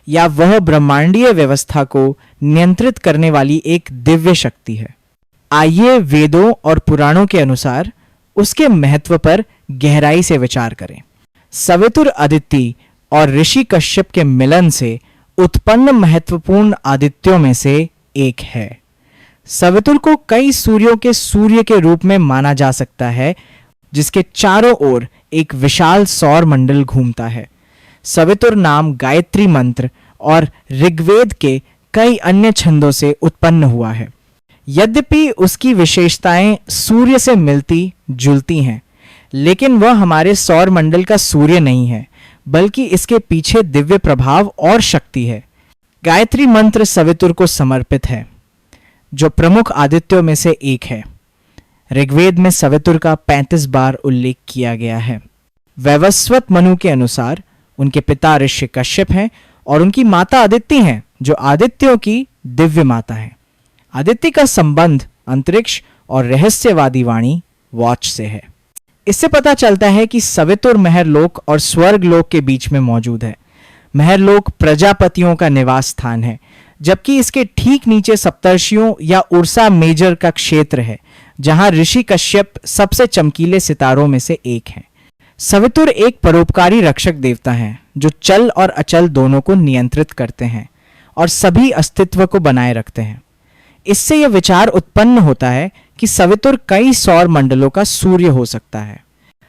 या वह ब्रह्मांडीय व्यवस्था को नियंत्रित करने वाली एक दिव्य शक्ति है। आइए वेदों और पुराणों के अनुसार उसके महत्व पर गहराई से विचार करें। सवितुर अदिति और ऋषि कश्यप के मिलन से उत्पन्न महत्वपूर्ण आदित्यों में से एक है। सवितुर को कई सूर्यों के सूर्य के रूप में माना जा सकता है, जिसके चारों ओर एक विशाल सौर मंडल घूमता है। सवितुर नाम गायत्री मंत्र और ऋग्वेद के कई अन्य छंदों से उत्पन्न हुआ है। यद्यपि उसकी विशेषताएं सूर्य से मिलती जुलती हैं, लेकिन वह हमारे सौर मंडल का सूर्य नहीं है, बल्कि इसके पीछे दिव्य प्रभाव और शक्ति है। गायत्री मंत्र सवितुर को समर्पित है, जो प्रमुख आदित्यों में से एक है। ऋग्वेद में सवितुर का 35 बार उल्लेख किया गया है। वैवस्वत मनु के अनुसार उनके पिता ऋषि कश्यप हैं और उनकी माता अदिति हैं, जो आदित्यों की दिव्य माता हैं। आदित्य का संबंध अंतरिक्ष और रहस्यवादी वाणी वॉच से है। इससे पता चलता है कि सवितुर महरलोक और स्वर्गलोक के बीच में मौजूद है। महरलोक प्रजापतियों का निवास स्थान है, जबकि इसके ठीक नीचे सप्तर्षियों या उर्सा मेजर का क्षेत्र है, जहां ऋषि कश्यप सबसे चमकीले सितारों में से एक हैं। सवितुर एक परोपकारी रक्षक देवता हैं, जो चल और अचल दोनों को नियंत्रित करते हैं और सभी अस्तित्व को बनाए रखते हैं। इससे यह विचार उत्पन्न होता है कि सवितुर कई सौर मंडलों का सूर्य हो सकता है।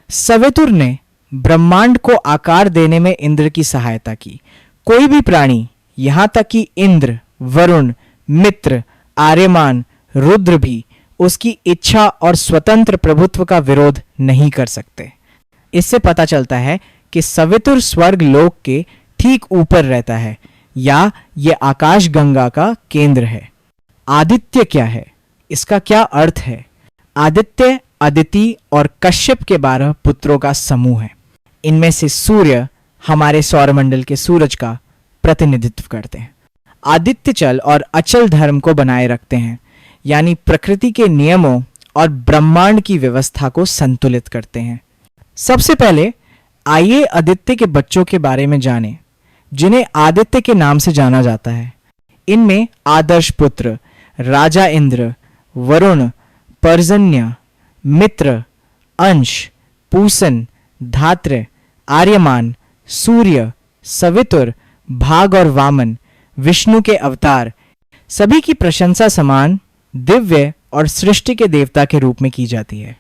सवितुर ने ब्रह्मांड को आकार देने में इंद्र की सहायता की। कोई भी प्राणी, यहां तक कि इंद्र, वरुण, मित्र, आर्यमान, रुद्र भी उसकी इच्छा और स्वतंत्र प्रभुत्व का विरोध नहीं कर सकते। इससे पता चलता है कि सवितुर स्वर्ग लोक के ठीक ऊपर रहता है, या यह आकाश गंगा का केंद्र है। आदित्य क्या है? इसका क्या अर्थ है? आदित्य अदिति और कश्यप के 12 पुत्रों का समूह है। इनमें से सूर्य हमारे सौरमंडल के सूरज का प्रतिनिधित्व करते हैं। आदित्य चल और अचल धर्म को बनाए रखते हैं, यानी प्रकृति के नियमों और ब्रह्मांड की व्यवस्था को संतुलित करते हैं। सबसे पहले आइए आदित्य के बच्चों के बारे में जानें, जिन्हें आदित्य के नाम से जाना जाता है। इनमें आदर्श पुत्र राजा इंद्र, वरुण, पर्जन्य, मित्र, अंश, पूसन, धात्र, आर्यमान, सूर्य, सवितुर, भाग और वामन, विष्णु के अवतार, सभी की प्रशंसा समान, दिव्य और सृष्टि के देवता के रूप में की जाती है।